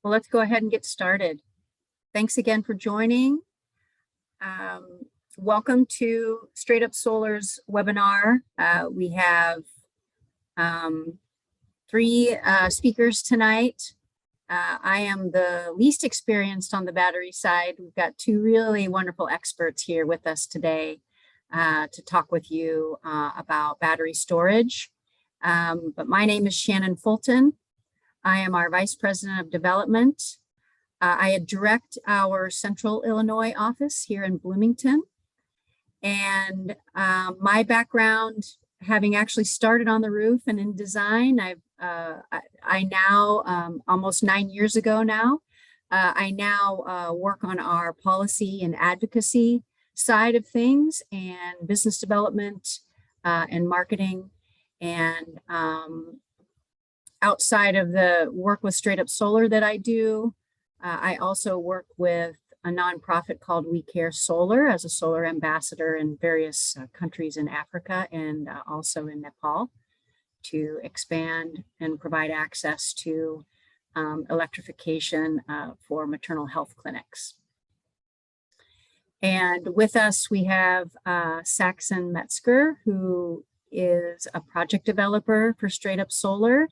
Well, let's go ahead and get started. Thanks again for joining. Welcome to StraightUp Solar's webinar. We have three speakers tonight. I am the least experienced on the battery side. We've got two really wonderful experts here with us today to talk with you about battery storage. But my name is Shannon Fulton. I am our Vice President of Development. I direct our Central Illinois office here in Bloomington. And my background, having actually started on the roof and in design, I now, almost 9 years ago now, I now work on our policy and advocacy side of things and business development and marketing. And outside of the work with StraightUp Solar that I do, I also work with a nonprofit called We Care Solar as a solar ambassador in various countries in Africa and also in Nepal to expand and provide access to electrification for maternal health clinics. And with us, we have Saxon Metzger, who is a project developer for StraightUp Solar.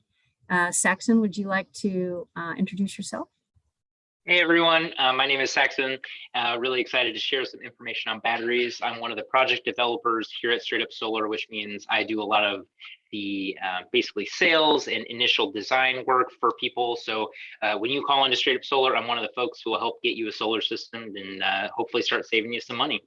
Saxon, would you like to introduce yourself? Hey everyone, my name is Saxon. Really excited to share some information on batteries. I'm one of the project developers here at StraightUp Solar, which means I do a lot of the basically sales and initial design work for people. So when you call into StraightUp Solar, I'm one of the folks who will help get you a solar system and hopefully start saving you some money.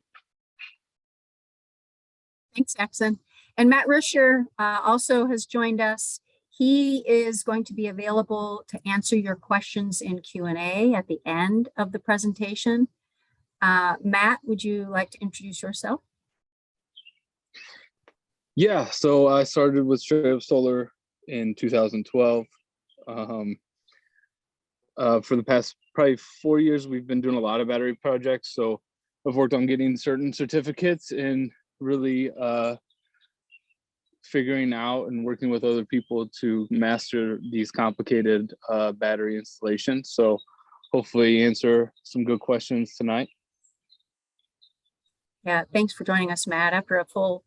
Thanks, Saxon. And Matt Risher also has joined us. He is going to be available to answer your questions in Q&A at the end of the presentation. Matt, would you like to introduce yourself? Yeah, so I started with StraightUp Solar in 2012. For the past probably 4 years, we've been doing a lot of battery projects. So I've worked on getting certain certificates and really figuring out and working with other people to master these complicated battery installations. So hopefully answer some good questions tonight. Yeah, thanks for joining us, Matt. After a full,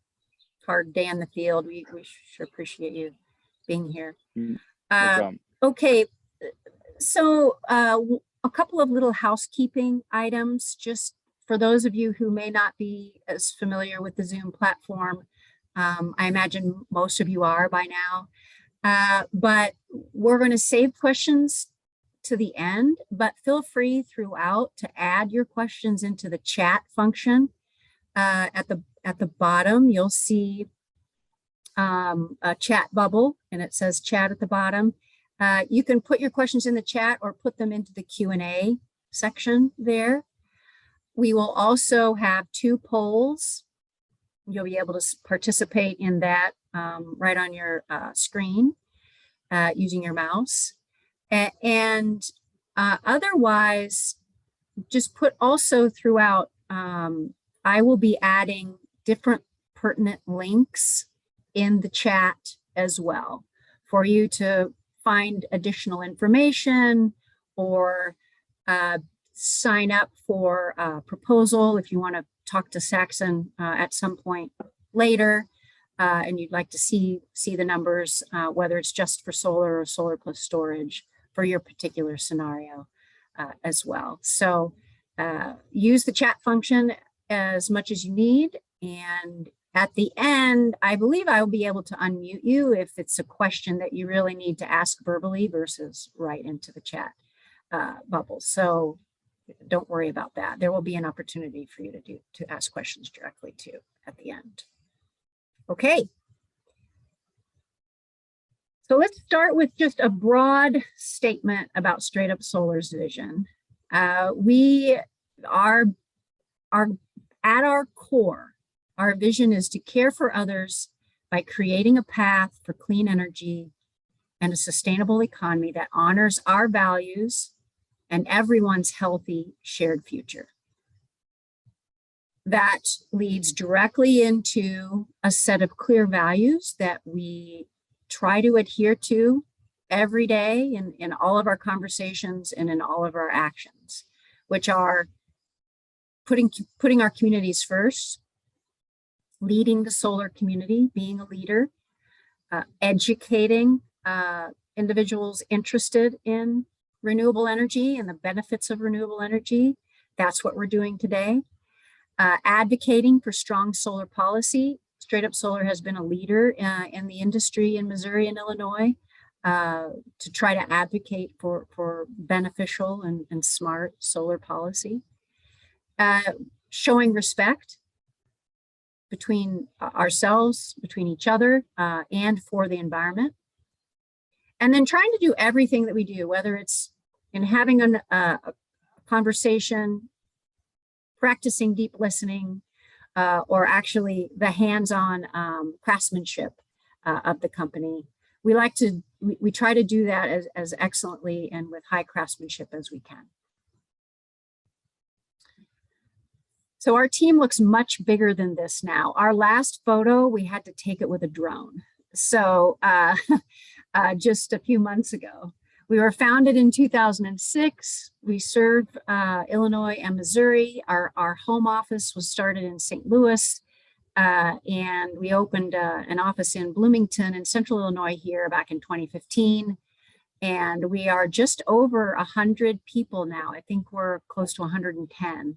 hard day in the field, we sure appreciate you being here. No problem. Okay, so a couple of little housekeeping items, just for those of you who may not be as familiar with the Zoom platform. I imagine most of you are by now, but we're going to save questions to the end, but feel free throughout to add your questions into the chat function. At the bottom, you'll see a chat bubble and it says chat at the bottom. You can put your questions in the chat or put them into the Q&A section there. We will also have 2 polls. You'll be able to participate in that right on your screen using your mouse. And otherwise, just put also throughout, I will be adding different pertinent links in the chat as well for you to find additional information or sign up for a proposal if you want to talk to Saxon at some point later and you'd like to see the numbers, whether it's just for solar or solar plus storage for your particular scenario as well. So use the chat function as much as you need. And at the end, I believe I will be able to unmute you if it's a question that you really need to ask verbally versus right into the chat bubble. So don't worry about that. There will be an opportunity for you to ask questions directly too at the end. Okay. So let's start with just a broad statement about StraightUp Solar's vision. We are at our core, our vision is to care for others by creating a path for clean energy and a sustainable economy that honors our values and everyone's healthy shared future. That leads directly into a set of clear values that we try to adhere to every day in all of our conversations and in all of our actions, which are putting our communities first, leading the solar community, being a leader, educating individuals interested in renewable energy and the benefits of renewable energy. That's what we're doing today. Advocating for strong solar policy. StraightUp Solar has been a leader in the industry in Missouri and Illinois to try to advocate for beneficial and smart solar policy. Showing respect between ourselves, between each other, and for the environment. And then trying to do everything that we do, whether it's in having a conversation, practicing deep listening, or actually the hands-on craftsmanship of the company. We try to do that as excellently and with high craftsmanship as we can. So our team looks much bigger than this now. Our last photo, we had to take it with a drone. So just a few months ago. We were founded in 2006. We serve Illinois and Missouri. Our home office was started in St. Louis, and we opened an office in Bloomington in Central Illinois here back in 2015. And we are just over 100 people now. I think we're close to 110.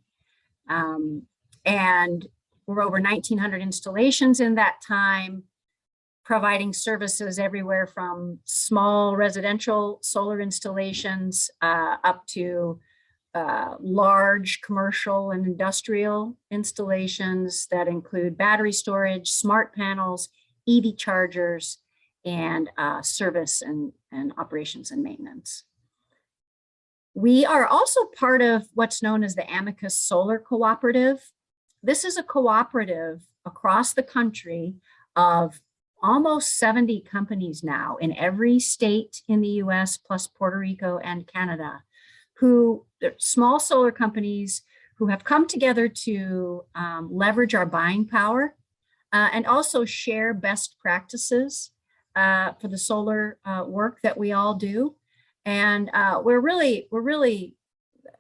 And we're over 1,900 installations in that time, providing services everywhere from small residential solar installations up to large commercial and industrial installations that include battery storage, smart panels, EV chargers, and service and operations and maintenance. We are also part of what's known as the Amicus Solar Cooperative. This is a cooperative across the country of almost 70 companies now in every state in the US, plus Puerto Rico and Canada, who they're small solar companies who have come together to leverage our buying power and also share best practices for the solar work that we all do. And we're really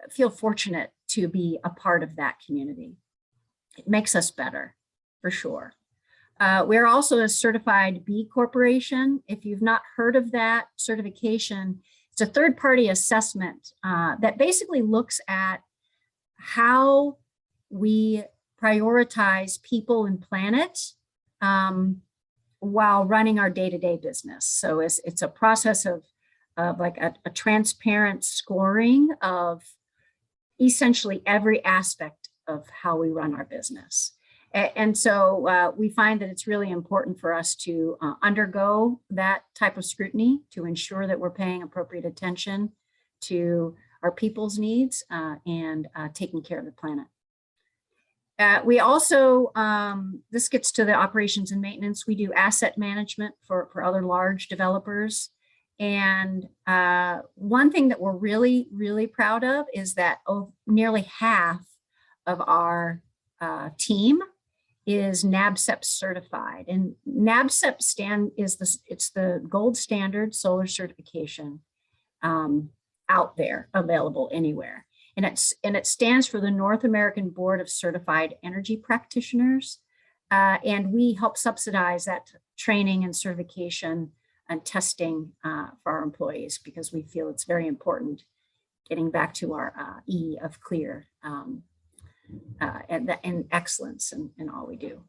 feel fortunate to be a part of that community. It makes us better, for sure. We're also a certified B Corporation. If you've not heard of that certification, it's a third-party assessment that basically looks at how we prioritize people and planet while running our day-to-day business. So it's a process of like a transparent scoring of essentially every aspect of how we run our business. And so we find that it's really important for us to undergo that type of scrutiny to ensure that we're paying appropriate attention to our people's needs and taking care of the planet. We also, this gets to the operations and maintenance. We do asset management for other large developers. And one thing that we're really, really proud of is that nearly half of our team is NABCEP certified. And NABCEP it's the gold standard solar certification out there, available anywhere. And it stands for the North American Board of Certified Energy Practitioners. And we help subsidize that training and certification and testing for our employees, because we feel it's very important, getting back to our E of clear and excellence in all we do.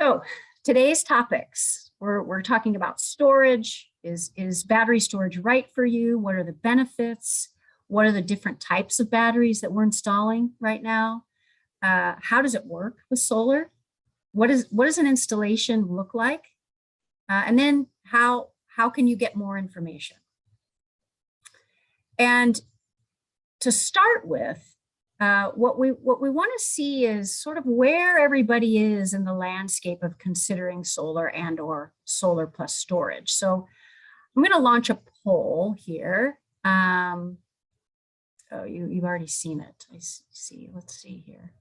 So today's topics, we're talking about storage. Is battery storage right for you? What are the benefits? What are the different types of batteries that we're installing right now? How does it work with solar? What does an installation look like? And then how can you get more information? And to start with, what we want to see is sort of where everybody is in the landscape of considering solar and or solar plus storage. So I'm going to launch a poll here. Oh, you've already seen it. I see. Let's see here.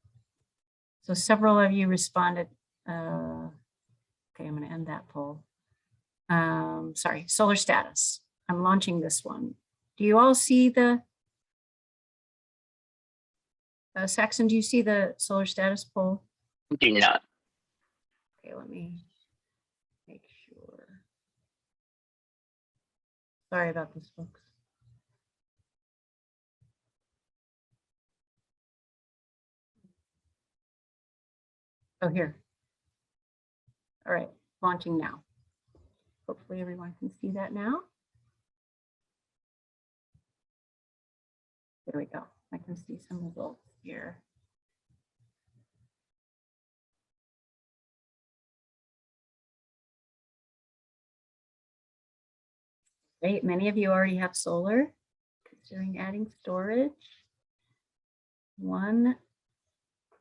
So several of you responded. Okay, I'm going to end that poll. sorry, solar status. I'm launching this one. Do you all see the, Saxon, do you see the solar status poll? Do not. Okay, let me make sure. Sorry about this, folks. Oh, here. All right, launching now. Hopefully everyone can see that now. There we go. I can see some results here. Great, many of you already have solar, considering adding storage. One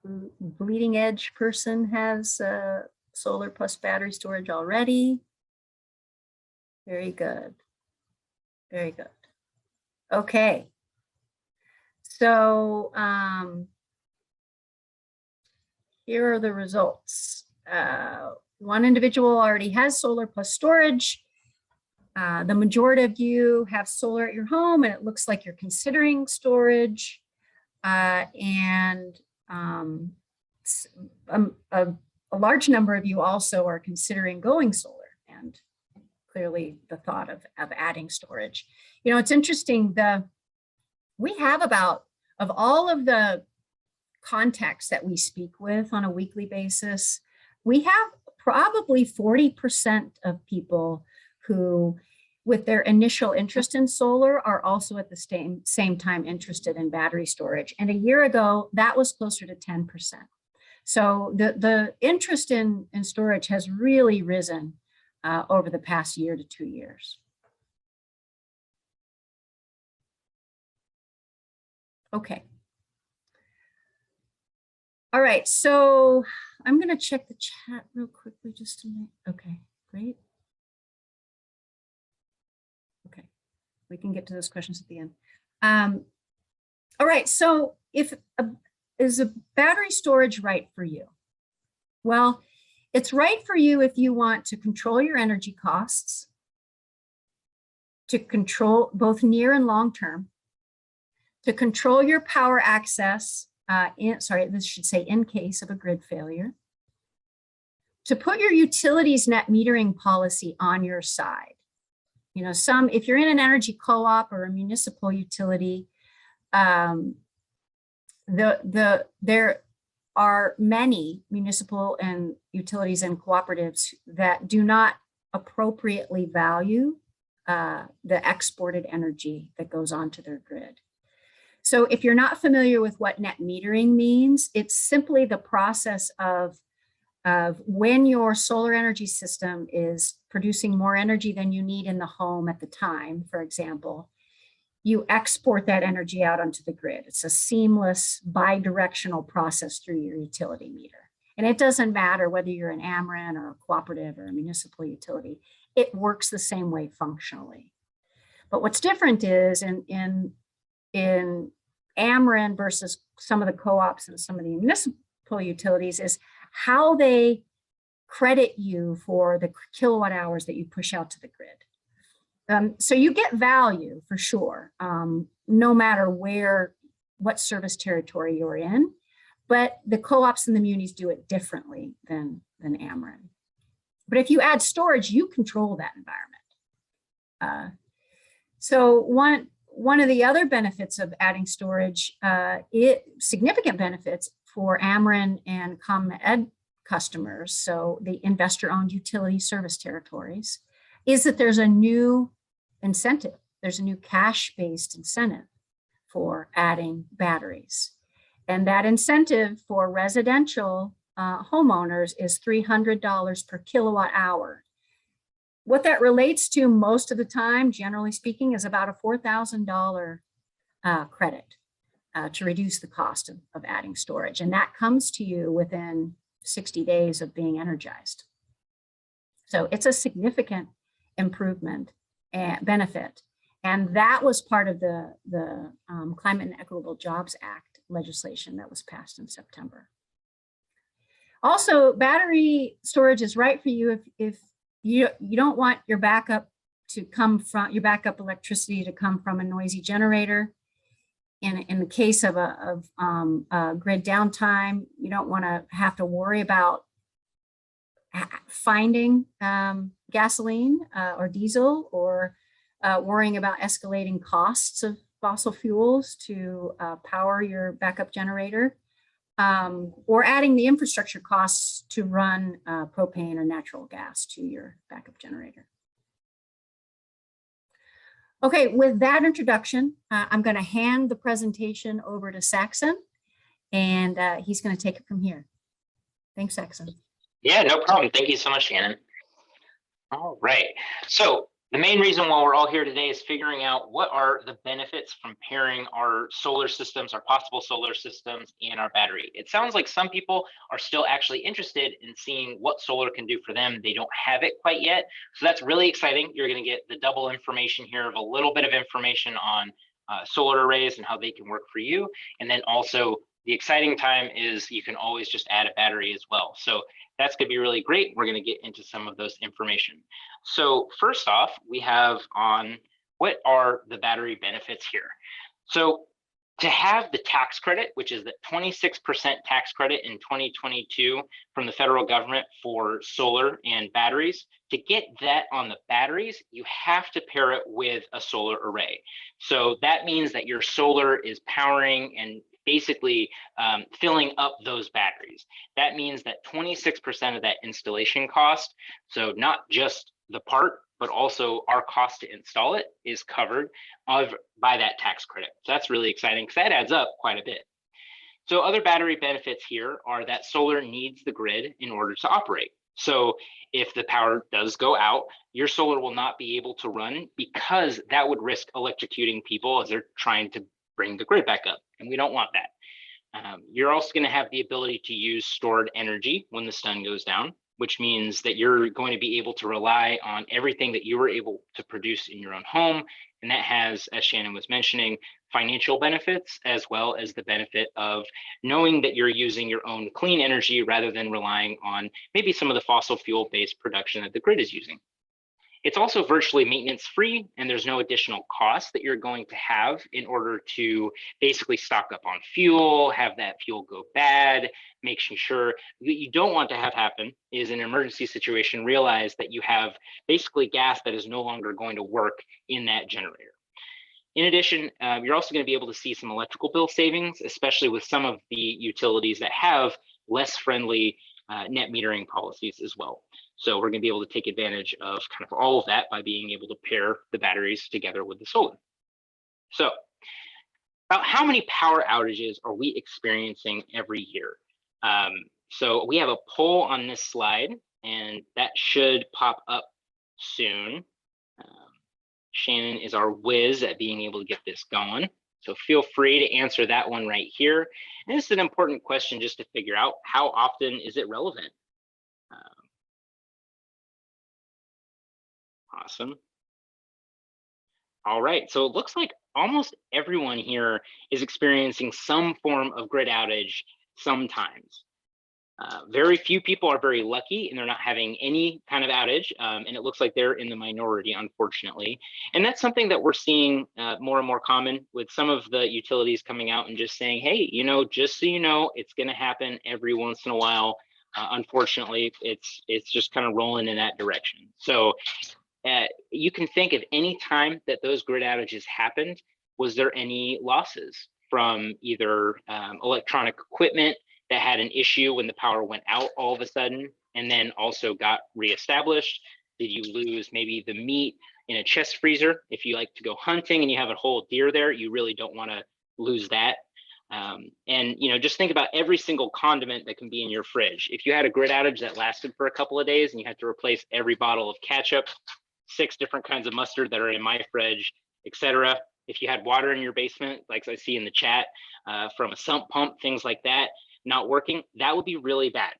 bleeding edge person has solar plus battery storage already. Very good. Very good. Okay. So here are the results. One individual already has solar plus storage. The majority of you have solar at your home, and it looks like you're considering storage. A large number of you also are considering going solar, and clearly the thought of adding storage. You know, it's interesting, we have about, of all of the contacts that we speak with on a weekly basis, we have probably 40% of people who, with their initial interest in solar, are also at the same time interested in battery storage. And a year ago, that was closer to 10%. So the interest in storage has really risen over the past year to 2 years. Okay. All right, so I'm going to check the chat real quickly just to make, okay, great. Okay, we can get to those questions at the end. All right, so is a battery storage right for you? Well, it's right for you if you want to control your energy costs, to control both near and long term, to control your power access, this should say in case of a grid failure, to put your utilities net metering policy on your side. You know, if you're in an energy co-op or a municipal utility, there are many municipal and utilities and cooperatives that do not appropriately value the exported energy that goes onto their grid. So if you're not familiar with what net metering means, it's simply the process of when your solar energy system is producing more energy than you need in the home at the time, for example, you export that energy out onto the grid. It's a seamless bi-directional process through your utility meter. And it doesn't matter whether you're an Ameren or a cooperative or a municipal utility, it works the same way functionally. But what's different is in Ameren versus some of the co-ops and some of the municipal utilities is how they credit you for the kilowatt hours that you push out to the grid. So you get value for sure, no matter what service territory you're in, but the co-ops and the munis do it differently than Ameren. But if you add storage, you control that environment. So one of the other benefits of adding storage, significant benefits for Ameren and ComEd customers, so the investor-owned utility service territories, is that there's a new incentive. There's a new cash-based incentive for adding batteries. And that incentive for residential homeowners is $300 per kilowatt hour. What that relates to most of the time, generally speaking, is about a $4,000 credit to reduce the cost of adding storage. And that comes to you within 60 days of being energized. So it's a significant improvement and benefit. And that was part of the Climate and Equitable Jobs Act legislation that was passed in September. Also, battery storage is right for you if you don't want your backup electricity to come from a noisy generator. In the case of a grid downtime, you don't want to have to worry about finding gasoline or diesel, or worrying about escalating costs of fossil fuels to power your backup generator, or adding the infrastructure costs to run propane or natural gas to your backup generator. Okay, with that introduction, I'm going to hand the presentation over to Saxon, and he's going to take it from here. Thanks, Saxon. Yeah, no problem. Thank you so much, Shannon. All right. So the main reason why we're all here today is figuring out what are the benefits from pairing our solar systems, our possible solar systems, and our battery. It sounds like some people are still actually interested in seeing what solar can do for them. They don't have it quite yet. So that's really exciting. You're going to get the double information here of a little bit of information on solar arrays and how they can work for you. And then also the exciting time is you can always just add a battery as well. So that's going to be really great. We're going to get into some of those information. So first off, we have on what are the battery benefits here. So to have the tax credit, which is the 26% tax credit in 2022 from the federal government for solar and batteries, to get that on the batteries, you have to pair it with a solar array. So that means that your solar is powering and basically filling up those batteries. That means that 26% of that installation cost, so not just the part, but also our cost to install it, is covered by that tax credit. So that's really exciting because that adds up quite a bit. So other battery benefits here are that solar needs the grid in order to operate. So if the power does go out, your solar will not be able to run because that would risk electrocuting people as they're trying to bring the grid back up, and we don't want that. You're also going to have the ability to use stored energy when the sun goes down, which means that you're going to be able to rely on everything that you were able to produce in your own home. And that has, as Shannon was mentioning, financial benefits, as well as the benefit of knowing that you're using your own clean energy rather than relying on maybe some of the fossil fuel-based production that the grid is using. It's also virtually maintenance free, and there's no additional cost that you're going to have in order to basically stock up on fuel, have that fuel go bad, making sure what you don't want to have happen is in an emergency situation, realize that you have basically gas that is no longer going to work in that generator. In addition, you're also going to be able to see some electrical bill savings, especially with some of the utilities that have less friendly net metering policies as well. So we're going to be able to take advantage of kind of all of that by being able to pair the batteries together with the solar. So about how many power outages are we experiencing every year? So we have a poll on this slide, and that should pop up soon. Shannon is our whiz at being able to get this going. So feel free to answer that one right here. And this is an important question just to figure out how often is it relevant. Awesome. All right, so it looks like almost everyone here is experiencing some form of grid outage sometimes. Very few people are very lucky and they're not having any kind of outage, and it looks like they're in the minority, unfortunately. And that's something that we're seeing more and more common with some of the utilities coming out and just saying, hey, you know, just so you know, it's going to happen every once in a while. Unfortunately, it's just kind of rolling in that direction. So you can think of any time that those grid outages happened, was there any losses from either electronic equipment that had an issue when the power went out all of a sudden and then also got reestablished? Did you lose maybe the meat in a chest freezer? If you like to go hunting and you have a whole deer there, you really don't want to lose that. And you know, just think about every single condiment that can be in your fridge. If you had a grid outage that lasted for a couple of days and you had to replace every bottle of ketchup, 6 different kinds of mustard that are in my fridge, etc. If you had water in your basement, like I see in the chat, from a sump pump, things like that, not working, that would be really bad.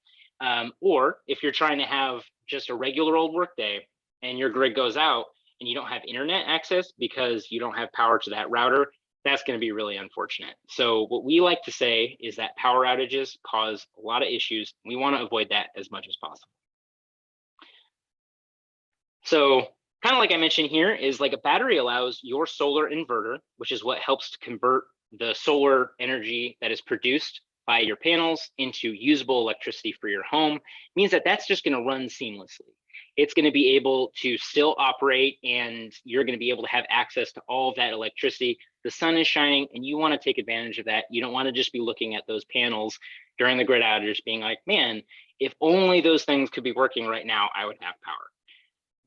Or if you're trying to have just a regular old work day and your grid goes out and you don't have internet access because you don't have power to that router, that's going to be really unfortunate. So what we like to say is that power outages cause a lot of issues. We want to avoid that as much as possible. So kind of like I mentioned here is like a battery allows your solar inverter, which is what helps to convert the solar energy that is produced by your panels into usable electricity for your home, means that that's just going to run seamlessly. It's going to be able to still operate, and you're going to be able to have access to all of that electricity. The sun is shining and you want to take advantage of that. You don't want to just be looking at those panels during the grid outage being like, man, if only those things could be working right now, I would have power.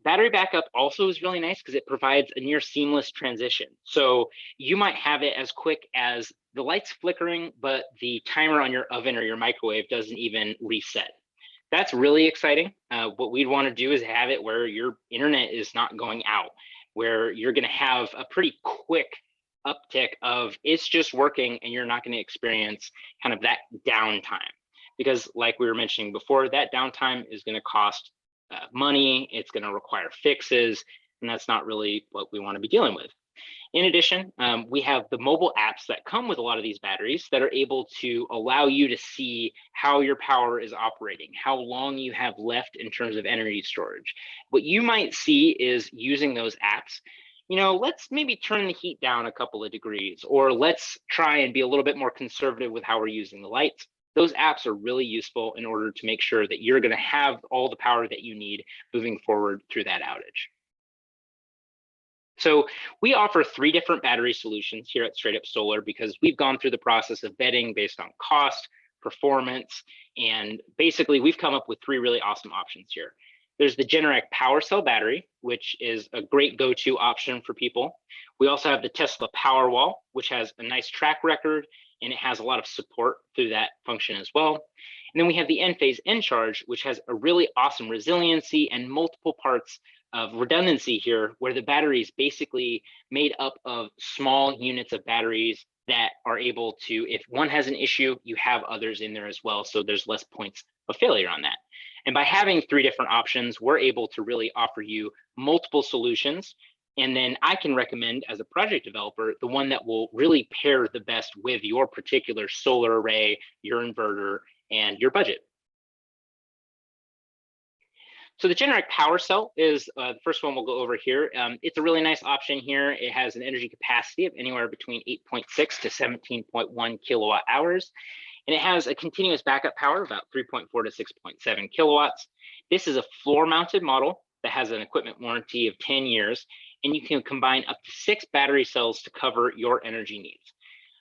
Battery backup also is really nice because it provides a near seamless transition. So you might have it as quick as the lights flickering, but the timer on your oven or your microwave doesn't even reset. That's really exciting. What we'd want to do is have it where your internet is not going out, where you're going to have a pretty quick uptick of it's just working and you're not going to experience kind of that downtime. Because like we were mentioning before, that downtime is going to cost money, it's going to require fixes, and that's not really what we want to be dealing with. In addition, we have the mobile apps that come with a lot of these batteries that are able to allow you to see how your power is operating, how long you have left in terms of energy storage. What you might see is using those apps, let's maybe turn the heat down a couple of degrees, or let's try and be a little bit more conservative with how we're using the lights. Those apps are really useful in order to make sure that you're going to have all the power that you need moving forward through that outage. So we offer 3 different battery solutions here at StraightUp Solar because we've gone through the process of vetting based on cost, performance, and basically we've come up with 3 really awesome options here. There's the Generac PWRcell battery, which is a great go-to option for people. We also have the Tesla Powerwall, which has a nice track record and it has a lot of support through that function as well. And then we have the Enphase Encharge, which has a really awesome resiliency and multiple parts of redundancy here, where the battery is basically made up of small units of batteries that are able to, if one has an issue, you have others in there as well. So there's less points of failure on that. And by having 3 different options, we're able to really offer you multiple solutions. And then I can recommend as a project developer, the one that will really pair the best with your particular solar array, your inverter, and your budget. So the Generac PWRcell is the first one we'll go over here. It's a really nice option here. It has an energy capacity of anywhere between 8.6 to 17.1 kilowatt hours. And it has a continuous backup power of about 3.4 to 6.7 kilowatts. This is a floor mounted model that has an equipment warranty of 10 years, and you can combine up to 6 battery cells to cover your energy needs.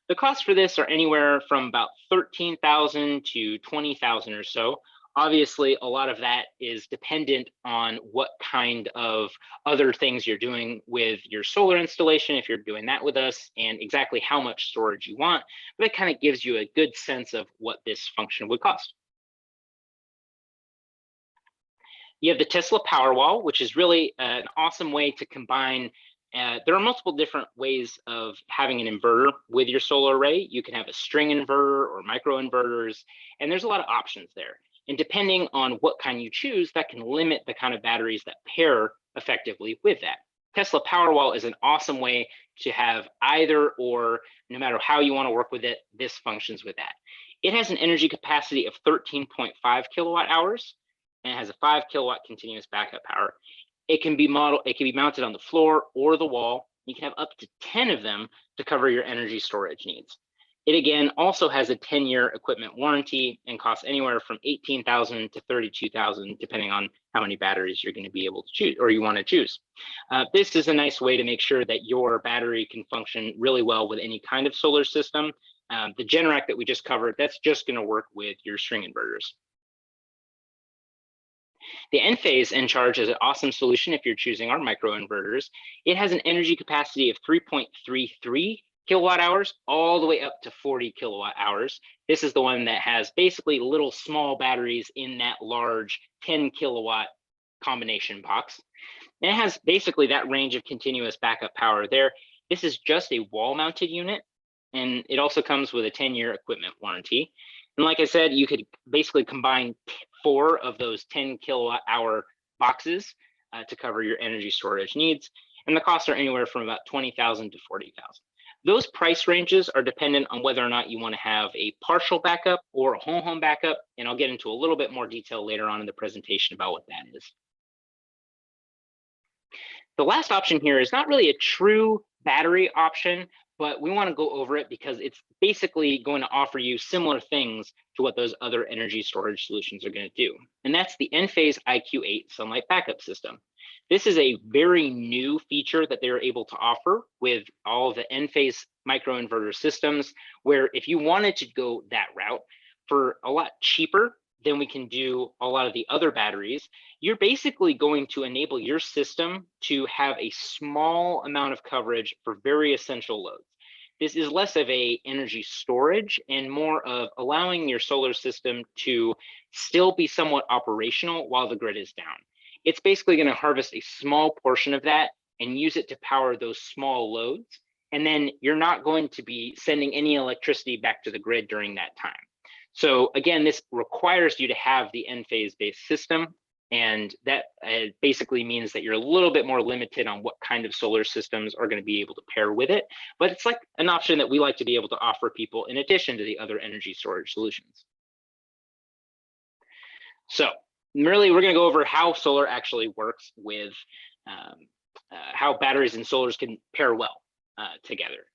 The costs for this are anywhere from about $13,000 to $20,000 or so. Obviously, a lot of that is dependent on what kind of other things you're doing with your solar installation, if you're doing that with us, and exactly how much storage you want. But it kind of gives you a good sense of what this function would cost. You have the Tesla Powerwall, which is really an awesome way to combine. There are multiple different ways of having an inverter with your solar array. You can have a string inverter or micro inverters, and there's a lot of options there. And depending on what kind you choose, that can limit the kind of batteries that pair effectively with that. Tesla Powerwall is an awesome way to have either or, no matter how you want to work with it, this functions with that. It has an energy capacity of 13.5 kilowatt hours, and it has a 5 kilowatt continuous backup power. It can be mounted on the floor or the wall. You can have up to 10 of them to cover your energy storage needs. It again also has a 10-year equipment warranty and costs anywhere from $18,000 to $32,000, depending on how many batteries you're going to be able to choose or you want to choose. This is a nice way to make sure that your battery can function really well with any kind of solar system. The Generac that we just covered, that's just going to work with your string inverters. The Enphase Encharge is an awesome solution if you're choosing our microinverters. It has an energy capacity of 3.33 kilowatt hours all the way up to 40 kilowatt hours. This is the one that has basically little small batteries in that large 10 kilowatt combination box. And it has basically that range of continuous backup power there. This is just a wall mounted unit, and it also comes with a 10-year equipment warranty. And like I said, you could basically combine 4 of those 10 kilowatt hour boxes to cover your energy storage needs. And the costs are anywhere from about $20,000 to $40,000. Those price ranges are dependent on whether or not you want to have a partial backup or a whole home backup. And I'll get into a little bit more detail later on in the presentation about what that is. The last option here is not really a true battery option, but we want to go over it because it's basically going to offer you similar things to what those other energy storage solutions are going to do. And that's the Enphase IQ8 sunlight backup system. This is a very new feature that they're able to offer with all of the Enphase microinverter systems, where if you wanted to go that route for a lot cheaper than we can do a lot of the other batteries, you're basically going to enable your system to have a small amount of coverage for very essential loads. This is less of a energy storage and more of allowing your solar system to still be somewhat operational while the grid is down. It's basically going to harvest a small portion of that and use it to power those small loads. And then you're not going to be sending any electricity back to the grid during that time. So again, this requires you to have the Enphase-based system, and that basically means that you're a little bit more limited on what kind of solar systems are going to be able to pair with it. But it's like an option that we like to be able to offer people in addition to the other energy storage solutions. So really, we're going to go over how solar actually works with how batteries and solars can pair well together.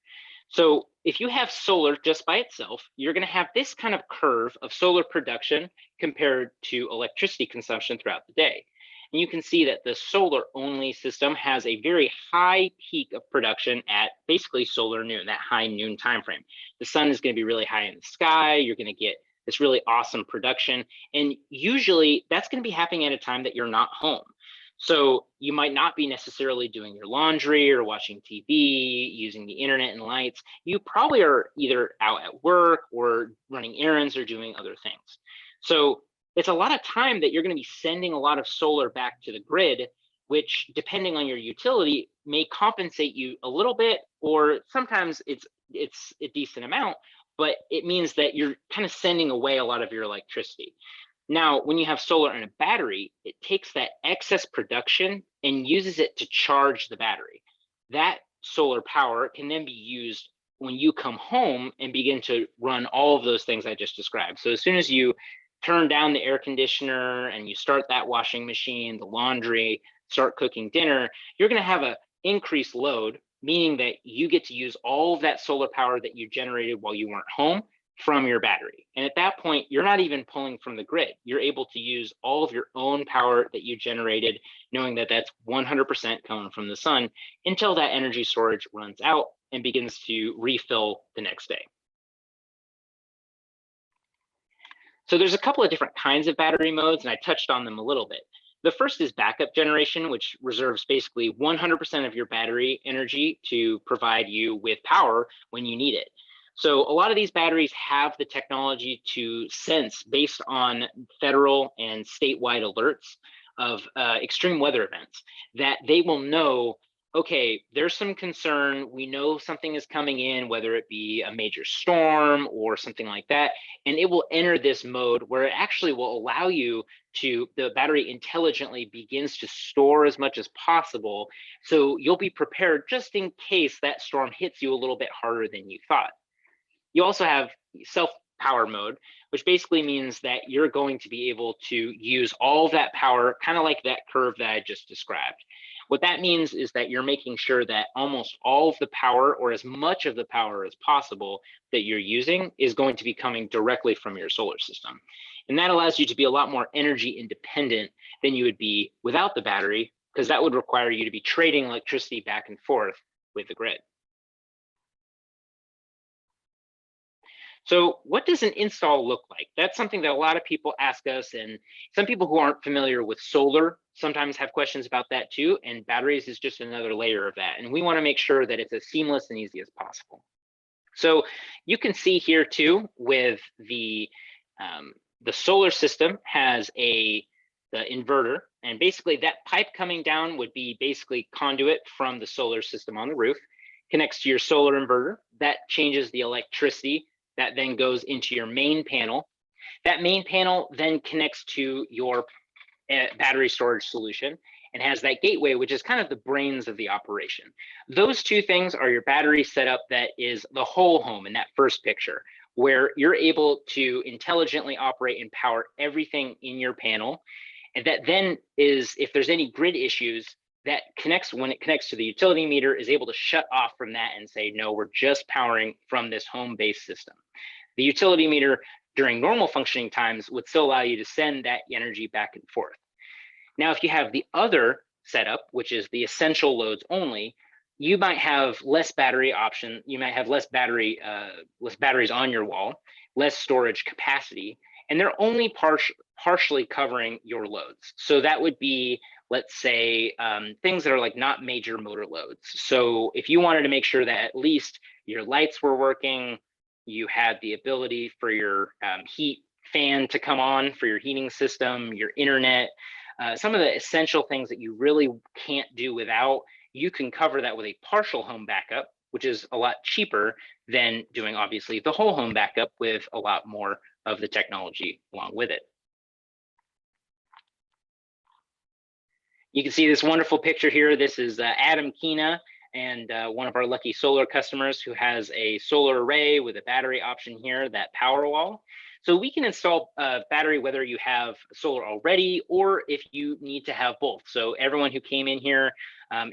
So if you have solar just by itself, you're going to have this kind of curve of solar production compared to electricity consumption throughout the day. And you can see that the solar only system has a very high peak of production at basically solar noon, that high noon time frame. The sun is going to be really high in the sky. You're going to get this really awesome production. And usually that's going to be happening at a time that you're not home. So you might not be necessarily doing your laundry or watching TV, using the internet and lights. You probably are either out at work or running errands or doing other things. So it's a lot of time that you're going to be sending a lot of solar back to the grid, which depending on your utility may compensate you a little bit, or sometimes it's a decent amount, but it means that you're kind of sending away a lot of your electricity. Now, when you have solar and a battery, it takes that excess production and uses it to charge the battery. That solar power can then be used when you come home and begin to run all of those things I just described. So as soon as you turn down the air conditioner and you start that washing machine, the laundry, start cooking dinner, you're going to have an increased load, meaning that you get to use all of that solar power that you generated while you weren't home from your battery. And at that point, you're not even pulling from the grid. You're able to use all of your own power that you generated, knowing that that's 100% coming from the sun until that energy storage runs out and begins to refill the next day. So there's a couple of different kinds of battery modes, and I touched on them a little bit. The first is backup generation, which reserves basically 100% of your battery energy to provide you with power when you need it. So a lot of these batteries have the technology to sense based on federal and statewide alerts of extreme weather events, that they will know, okay, there's some concern. We know something is coming in, whether it be a major storm or something like that, and it will enter this mode where it actually will allow you to, the battery intelligently begins to store as much as possible. So you'll be prepared just in case that storm hits you a little bit harder than you thought. You also have self-power mode, which basically means that you're going to be able to use all of that power, kind of like that curve that I just described. What that means is that you're making sure that almost all of the power, or as much of the power as possible that you're using, is going to be coming directly from your solar system. And that allows you to be a lot more energy independent than you would be without the battery, because that would require you to be trading electricity back and forth with the grid. So what does an install look like? That's something that a lot of people ask us, and some people who aren't familiar with solar sometimes have questions about that too, and batteries is just another layer of that. And we want to make sure that it's as seamless and easy as possible. So you can see here too with the solar system has the inverter, and basically that pipe coming down would be basically conduit from the solar system on the roof, connects to your solar inverter. That changes the electricity that then goes into your main panel. That main panel then connects to your battery storage solution and has that gateway, which is kind of the brains of the operation. Those two things are your battery setup that is the whole home in that first picture, where you're able to intelligently operate and power everything in your panel. And that then is, if there's any grid issues, that connects, when it connects to the utility meter, is able to shut off from that and say, no, we're just powering from this home-based system. The utility meter during normal functioning times would still allow you to send that energy back and forth. Now, if you have the other setup, which is the essential loads only, you might have less battery option. You might have less batteries on your wall, less storage capacity, and they're only partially covering your loads. So that would be, let's say, things that are like not major motor loads. So if you wanted to make sure that at least your lights were working, you had the ability for your heat fan to come on for your heating system, your internet, some of the essential things that you really can't do without, you can cover that with a partial home backup, which is a lot cheaper than doing, obviously, the whole home backup with a lot more of the technology along with it. You can see this wonderful picture here. This is Adam Kina, and one of our lucky solar customers who has a solar array with a battery option here, that Powerwall. So we can install a battery whether you have solar already or if you need to have both. So everyone who came in here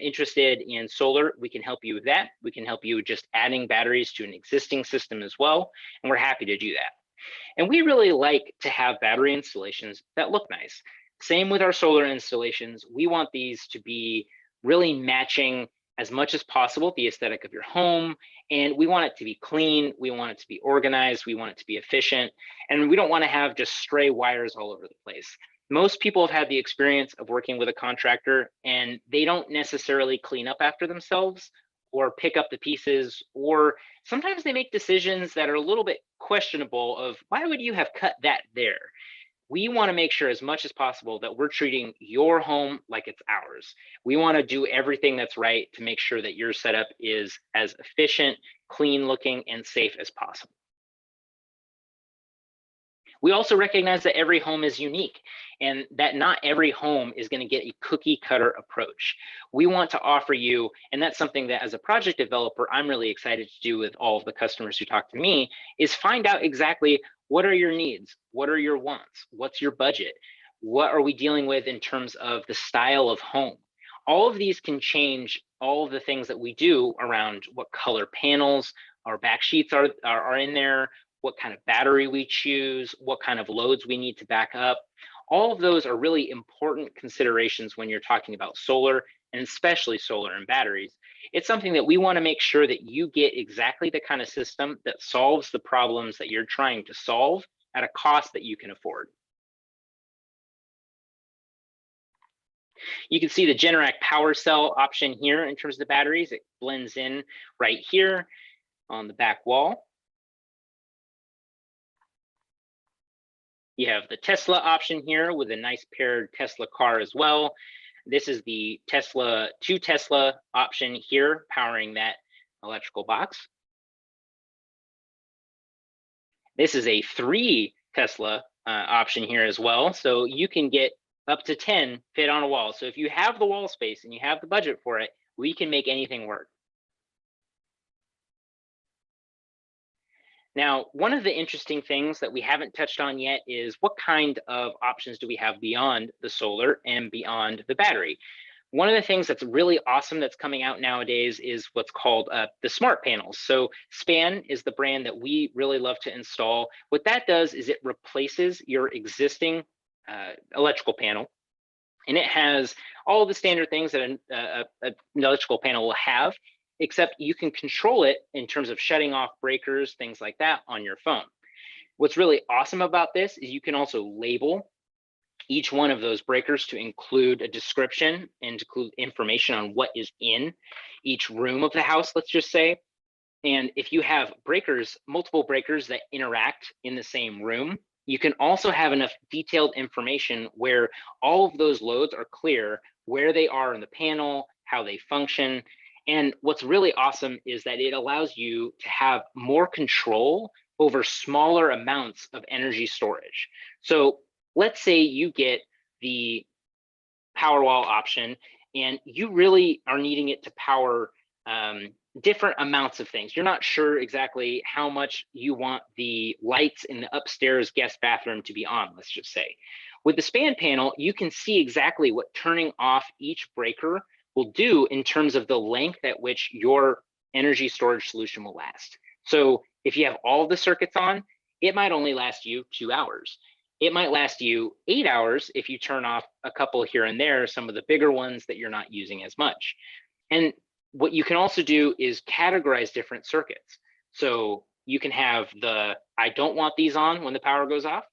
interested in solar, we can help you with that. We can help you with just adding batteries to an existing system as well, and we're happy to do that. And we really like to have battery installations that look nice. Same with our solar installations. We want these to be really matching as much as possible the aesthetic of your home, and we want it to be clean, we want it to be organized, we want it to be efficient, and we don't want to have just stray wires all over the place. Most people have had the experience of working with a contractor and they don't necessarily clean up after themselves or pick up the pieces, or sometimes they make decisions that are a little bit questionable of, why would you have cut that there? We want to make sure as much as possible that we're treating your home like it's ours. We want to do everything that's right to make sure that your setup is as efficient, clean looking, and safe as possible. We also recognize that every home is unique and that not every home is going to get a cookie cutter approach. We want to offer you, and that's something that as a project developer, I'm really excited to do with all of the customers who talk to me, is find out exactly what are your needs, what are your wants, what's your budget, what are we dealing with in terms of the style of home. All of these can change all of the things that we do around what color panels our back sheets are in there, what kind of battery we choose, what kind of loads we need to back up. All of those are really important considerations when you're talking about solar, and especially solar and batteries. It's something that we want to make sure that you get exactly the kind of system that solves the problems that you're trying to solve at a cost that you can afford. You can see the Generac PWRcell option here in terms of the batteries. It blends in right here on the back wall. You have the Tesla option here with a nice paired Tesla car as well. This is the two Tesla option here powering that electrical box. This is a 3 Tesla option here as well. So you can get up to 10 fit on a wall. So if you have the wall space and you have the budget for it, we can make anything work. Now, one of the interesting things that we haven't touched on yet is what kind of options do we have beyond the solar and beyond the battery? One of the things that's really awesome that's coming out nowadays is what's called the smart panels. So Span is the brand that we really love to install. What that does is it replaces your existing electrical panel, and it has all the standard things that an electrical panel will have, except you can control it in terms of shutting off breakers, things like that on your phone. What's really awesome about this is you can also label each one of those breakers to include a description and to include information on what is in each room of the house, let's just say. And if you have breakers, multiple breakers that interact in the same room, you can also have enough detailed information where all of those loads are clear, where they are in the panel, how they function. And what's really awesome is that it allows you to have more control over smaller amounts of energy storage. So let's say you get the Powerwall option and you really are needing it to power different amounts of things. You're not sure exactly how much you want the lights in the upstairs guest bathroom to be on, let's just say. With the Span panel, you can see exactly what turning off each breaker will do in terms of the length at which your energy storage solution will last. So if you have all the circuits on, it might only last you 2 hours. It might last you 8 hours if you turn off a couple here and there, some of the bigger ones that you're not using as much. And what you can also do is categorize different circuits. So you can have the I don't want these on when the power goes off,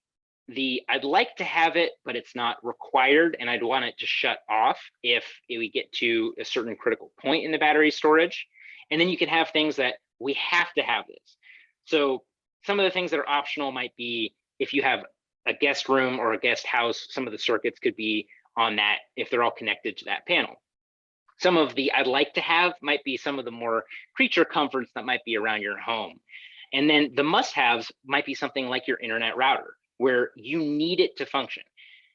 the I'd like to have it, but it's not required, and I'd want it to shut off if we get to a certain critical point in the battery storage. And then you can have things that we have to have this. So some of the things that are optional might be if you have a guest room or a guest house, some of the circuits could be on that if they're all connected to that panel. Some of the I'd like to have might be some of the more creature comforts that might be around your home. And then the must-haves might be something like your internet router, where you need it to function.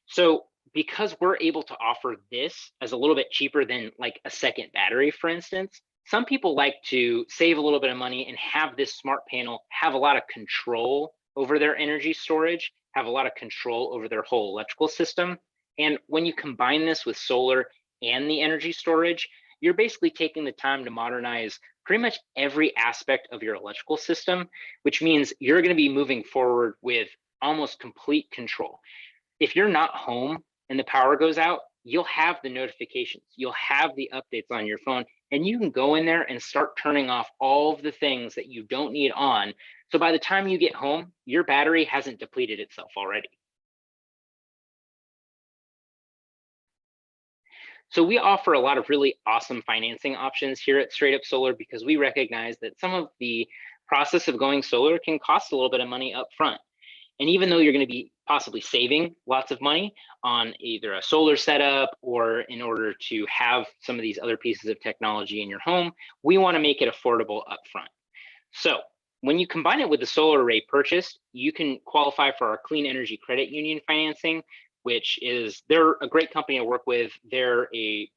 So because we're able to offer this as a little bit cheaper than like a second battery, for instance, some people like to save a little bit of money and have this smart panel have a lot of control over their energy storage, have a lot of control over their whole electrical system. And when you combine this with solar and the energy storage, you're basically taking the time to modernize pretty much every aspect of your electrical system, which means you're going to be moving forward with almost complete control. If you're not home and the power goes out, you'll have the notifications, you'll have the updates on your phone, and you can go in there and start turning off all of the things that you don't need on. So by the time you get home, your battery hasn't depleted itself already. So we offer a lot of really awesome financing options here at StraightUp Solar because we recognize that some of the process of going solar can cost a little bit of money up front. And even though you're going to be possibly saving lots of money on either a solar setup or in order to have some of these other pieces of technology in your home, we want to make it affordable up front. So when you combine it with the solar array purchased, you can qualify for our Clean Energy Credit Union financing, which is, they're a great company to work with. They're a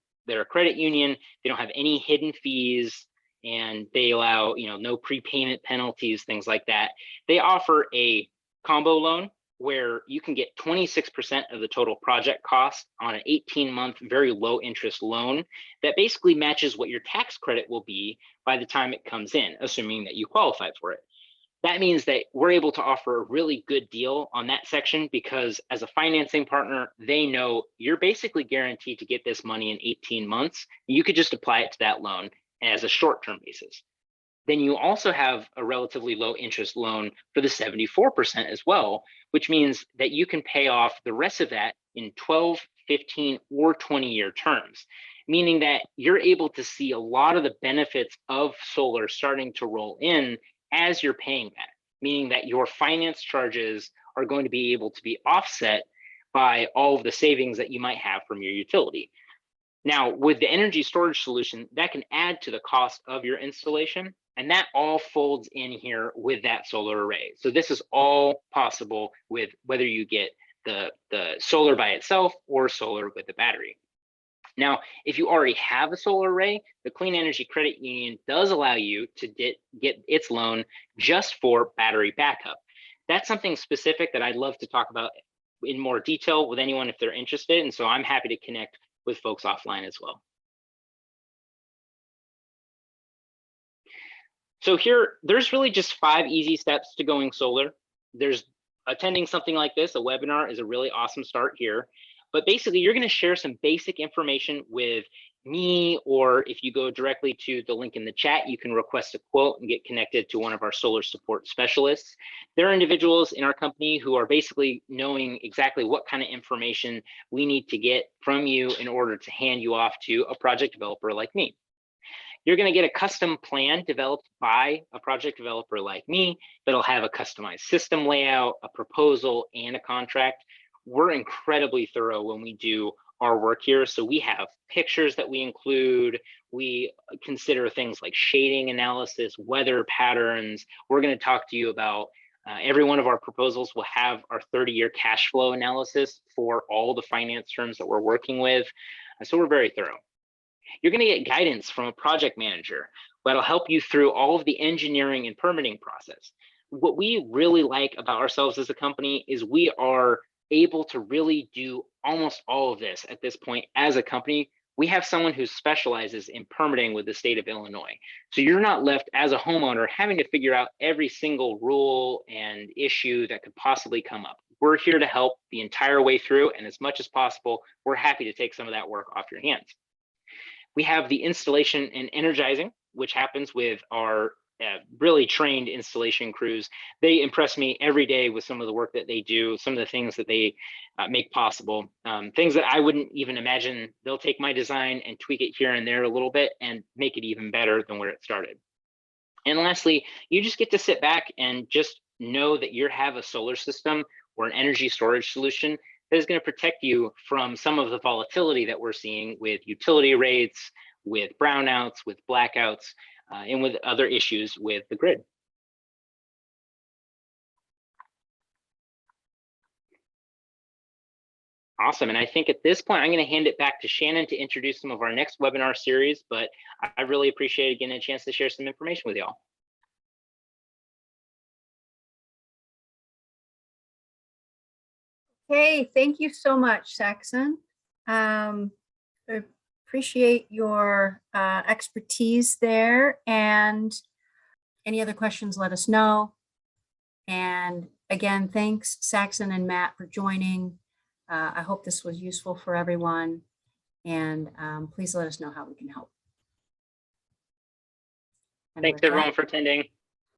credit union. They don't have any hidden fees, and they allow, no prepayment penalties, things like that. They offer a combo loan where you can get 26% of the total project cost on an 18-month, very low interest loan that basically matches what your tax credit will be by the time it comes in, assuming that you qualify for it. That means that we're able to offer a really good deal on that section because as a financing partner, they know you're basically guaranteed to get this money in 18 months. You could just apply it to that loan as a short-term basis. Then you also have a relatively low interest loan for the 74% as well, which means that you can pay off the rest of that in 12, 15, or 20-year terms, meaning that you're able to see a lot of the benefits of solar starting to roll in as you're paying that, meaning that your finance charges are going to be able to be offset by all of the savings that you might have from your utility. Now, with the energy storage solution, that can add to the cost of your installation, and that all folds in here with that solar array. So this is all possible with whether you get the solar by itself or solar with the battery. Now, if you already have a solar array, the Clean Energy Credit Union does allow you to get its loan just for battery backup. That's something specific that I'd love to talk about in more detail with anyone if they're interested. And so I'm happy to connect with folks offline as well. So here, there's really just 5 easy steps to going solar. There's attending something like this, a webinar is a really awesome start here. But basically, you're going to share some basic information with me, or if you go directly to the link in the chat, you can request a quote and get connected to one of our solar support specialists. There are individuals in our company who are basically knowing exactly what kind of information we need to get from you in order to hand you off to a project developer like me. You're going to get a custom plan developed by a project developer like me that'll have a customized system layout, a proposal, and a contract. We're incredibly thorough when we do our work here. So we have pictures that we include. We consider things like shading analysis, weather patterns. We're going to talk to you about every one of our proposals will have our 30-year cash flow analysis for all the finance terms that we're working with. So we're very thorough. You're going to get guidance from a project manager that'll help you through all of the engineering and permitting process. What we really like about ourselves as a company is we are able to really do almost all of this at this point as a company we have someone who specializes in permitting with the state of Illinois. So you're not left as a homeowner having to figure out every single rule and issue that could possibly come up. We're here to help the entire way through, and as much as possible, we're happy to take some of that work off your hands. We have the installation and energizing, which happens with our really trained installation crews. They impress me every day with some of the work that they do, some of the things that they make possible, things that I wouldn't even imagine. They'll take my design and tweak it here and there a little bit and make it even better than where it started. And lastly, you just get to sit back and just know that you have a solar system or an energy storage solution that is going to protect you from some of the volatility that we're seeing with utility rates, with brownouts, with blackouts, and with other issues with the grid. Awesome. And I think at this point, I'm going to hand it back to Shannon to introduce some of our next webinar series, but I really appreciate getting a chance to share some information with y'all. Hey, thank you so much, Saxon. I appreciate your expertise there, and any other questions, let us know. And again, thanks Saxon and Matt for joining. I hope this was useful for everyone, and please let us know how we can help. And Thanks everyone for attending.